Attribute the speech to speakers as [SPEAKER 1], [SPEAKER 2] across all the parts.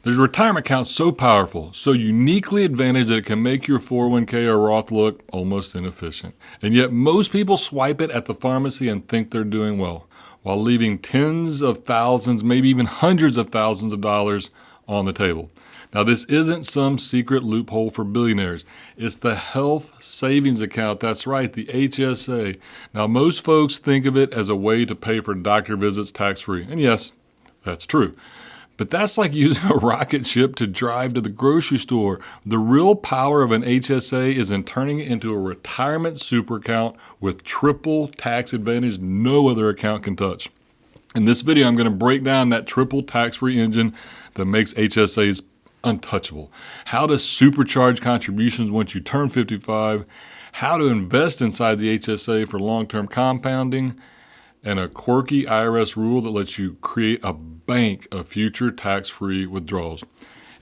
[SPEAKER 1] There's a retirement account so powerful, so uniquely advantaged that it can make your 401k or Roth look almost inefficient. And yet most people swipe it at the pharmacy and think they're doing well, while leaving tens of thousands, maybe even hundreds of thousands of dollars on the table. Now, this isn't some secret loophole for billionaires. It's the health savings account. That's right, the HSA. Now, most folks think of it as a way to pay for doctor visits tax-free. And yes, that's true. But that's like using a rocket ship to drive to the grocery store. The real power of an HSA is in turning it into a retirement super account with triple tax advantage no other account can touch. In this video, I'm going to break down that triple tax-free engine that makes HSAs untouchable. How to supercharge contributions once you turn 55, how to invest inside the HSA for long-term compounding, and a quirky IRS rule that lets you create a bank of future tax-free withdrawals.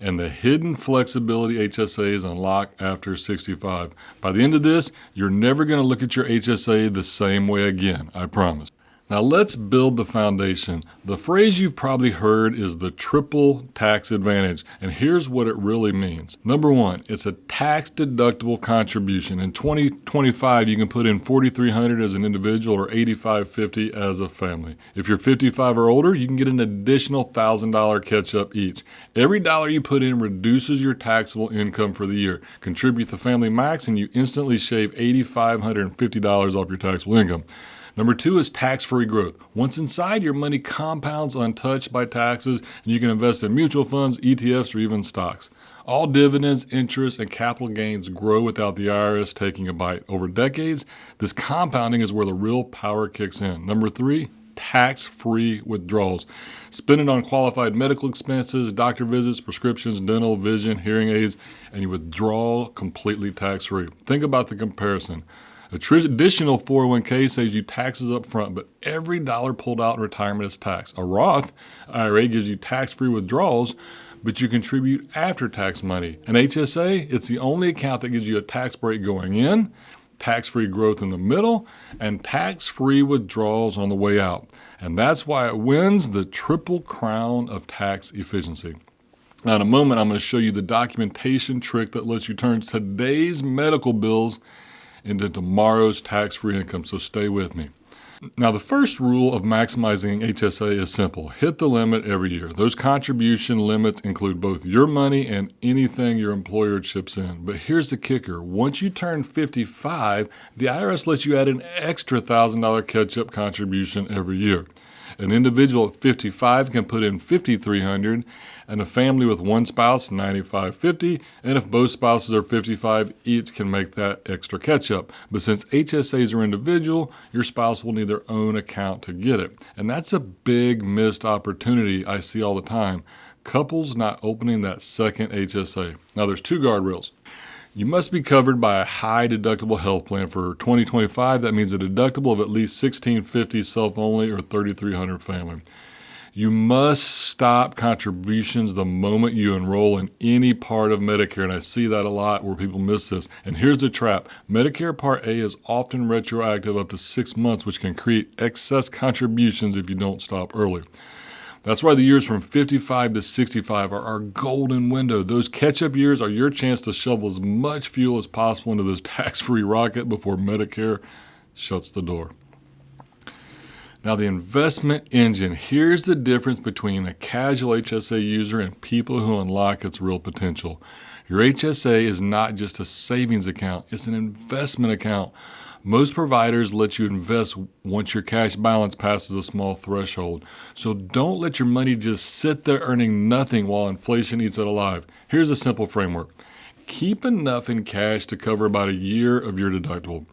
[SPEAKER 1] And the hidden flexibility HSAs unlock after 65. By the end of this, you're never going to look at your HSA the same way again, I promise. Now let's build the foundation. The phrase you've probably heard is the triple tax advantage, and here's what it really means. Number one, it's a tax-deductible contribution. In 2025, you can put in $4,300 as an individual or $8,550 as a family. If you're 55 or older, you can get an additional $1,000 catch-up each. Every dollar you put in reduces your taxable income for the year. Contribute the family max, and you instantly shave $8,550 off your taxable income. Number two is tax-free growth. Once inside, your money compounds untouched by taxes, and you can invest in mutual funds, ETFs, or even stocks. All dividends, interest, and capital gains grow without the IRS taking a bite. Over decades, this compounding is where the real power kicks in. Number three, tax-free withdrawals. Spend it on qualified medical expenses, doctor visits, prescriptions, dental, vision, hearing aids, and you withdraw completely tax-free. Think about the comparison. A traditional 401k saves you taxes up front, but every dollar pulled out in retirement is taxed. A Roth IRA gives you tax-free withdrawals, but you contribute after-tax money. An HSA, it's the only account that gives you a tax break going in, tax-free growth in the middle, and tax-free withdrawals on the way out. And that's why it wins the triple crown of tax efficiency. Now, in a moment, I'm going to show you the documentation trick that lets you turn today's medical bills into tomorrow's tax-free income, so stay with me. Now, the first rule of maximizing HSA is simple. Hit the limit every year. Those contribution limits include both your money and anything your employer chips in. But here's the kicker. Once you turn 55, the IRS lets you add an extra $1,000 catch-up contribution every year. An individual at 55 can put in $5,300, and a family with one spouse, $9,550, and if both spouses are 55, each can make that extra catch-up. But since HSAs are individual, your spouse will need their own account to get it. And that's a big missed opportunity I see all the time. Couples not opening that second HSA. Now, there's two guardrails. You must be covered by a high deductible health plan. For 2025, that means a deductible of at least $1,650 self-only or $3,300 family. You must stop contributions the moment you enroll in any part of Medicare, and I see that a lot where people miss this. And here's the trap. Medicare Part A is often retroactive up to 6 months, which can create excess contributions if you don't stop early. That's why the years from 55 to 65 are our golden window. Those catch-up years are your chance to shovel as much fuel as possible into this tax-free rocket before Medicare shuts the door. Now, the investment engine. Here's the difference between a casual HSA user and people who unlock its real potential. Your HSA is not just a savings account. It's an investment account. Most providers let you invest once your cash balance passes a small threshold. So don't let your money just sit there earning nothing while inflation eats it alive. Here's a simple framework. Keep enough in cash to cover about a year of your deductible.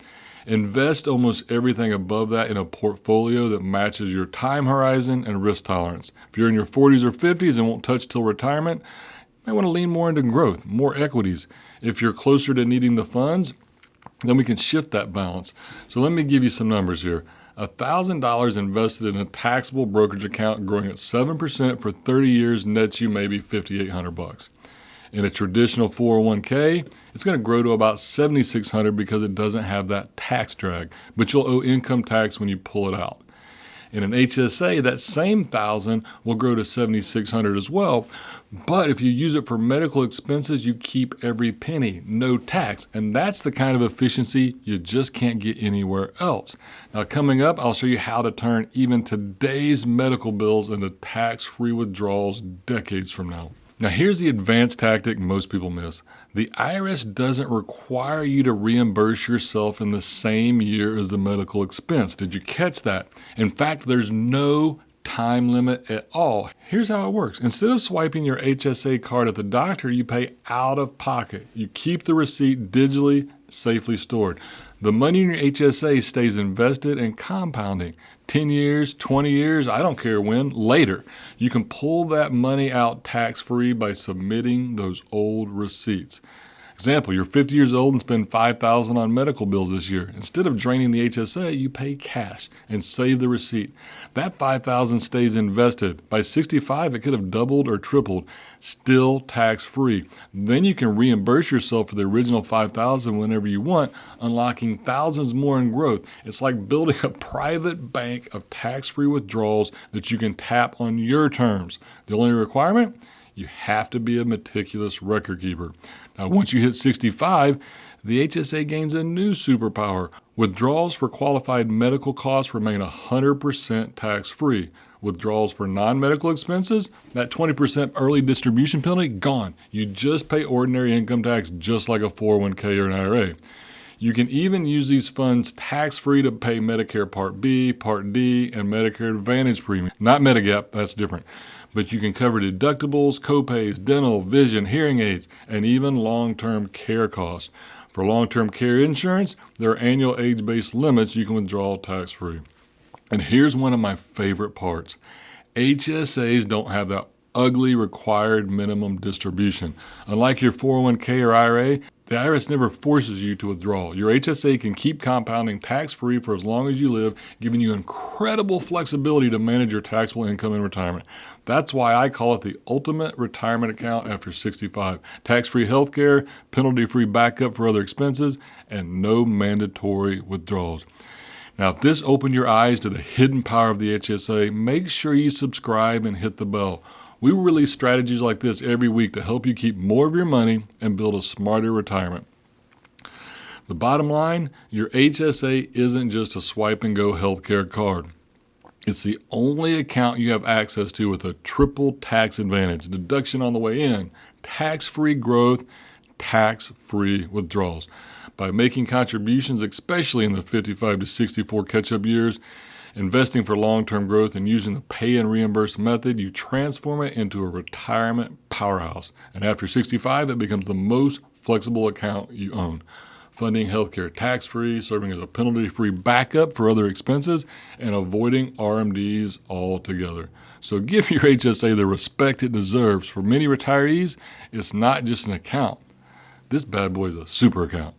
[SPEAKER 1] Invest almost everything above that in a portfolio that matches your time horizon and risk tolerance. If you're in your 40s or 50s and won't touch till retirement, you might want to lean more into growth, more equities. If you're closer to needing the funds, then we can shift that balance. So let me give you some numbers here. $1,000 invested in a taxable brokerage account growing at 7% for 30 years nets you maybe $5,800. In a traditional 401k, it's going to grow to about $7,600 because it doesn't have that tax drag, but you'll owe income tax when you pull it out. In an HSA, that same $1,000 will grow to $7,600 as well. But if you use it for medical expenses, you keep every penny, no tax. And that's the kind of efficiency you just can't get anywhere else. Now, coming up, I'll show you how to turn even today's medical bills into tax-free withdrawals decades from now. Now, here's the advanced tactic most people miss. The IRS doesn't require you to reimburse yourself in the same year as the medical expense. Did you catch that? In fact, there's no time limit at all. Here's how it works. Instead of swiping your HSA card at the doctor, you pay out of pocket. You keep the receipt digitally, safely stored. The money in your HSA stays invested and compounding. 10 years, 20 years, I don't care when, later. You can pull that money out tax-free by submitting those old receipts. Example, you're 50 years old and spend $5,000 on medical bills this year. Instead of draining the HSA, you pay cash and save the receipt. That $5,000 stays invested. By 65, it could have doubled or tripled, still tax-free. Then you can reimburse yourself for the original $5,000 whenever you want, unlocking thousands more in growth. It's like building a private bank of tax-free withdrawals that you can tap on your terms. The only requirement? You have to be a meticulous record keeper. Now, once you hit 65, the HSA gains a new superpower. Withdrawals for qualified medical costs remain 100% tax-free. Withdrawals for non-medical expenses, that 20% early distribution penalty, gone. You just pay ordinary income tax just like a 401k or an IRA. You can even use these funds tax-free to pay Medicare Part B, Part D, and Medicare Advantage premium. Not Medigap, that's different. But you can cover deductibles, copays, dental, vision, hearing aids, and even long-term care costs. For long-term care insurance, there are annual age-based limits you can withdraw tax-free. And here's one of my favorite parts. HSAs don't have that ugly required minimum distribution. Unlike your 401k or IRA, the IRS never forces you to withdraw. Your HSA can keep compounding tax-free for as long as you live, giving you incredible flexibility to manage your taxable income in retirement. That's why I call it the ultimate retirement account after 65. Tax-free healthcare, penalty-free backup for other expenses, and no mandatory withdrawals. Now, if this opened your eyes to the hidden power of the HSA, make sure you subscribe and hit the bell. We will release strategies like this every week to help you keep more of your money and build a smarter retirement. The bottom line, your HSA isn't just a swipe-and-go healthcare card. It's the only account you have access to with a triple tax advantage. Deduction on the way in, tax-free growth, tax-free withdrawals. By making contributions, especially in the 55 to 64 catch-up years, investing for long-term growth, and using the pay and reimburse method, you transform it into a retirement powerhouse. And after 65, it becomes the most flexible account you own. Funding healthcare tax-free, serving as a penalty-free backup for other expenses, and avoiding RMDs altogether. So give your HSA the respect it deserves. For many retirees, it's not just an account. This bad boy is a super account.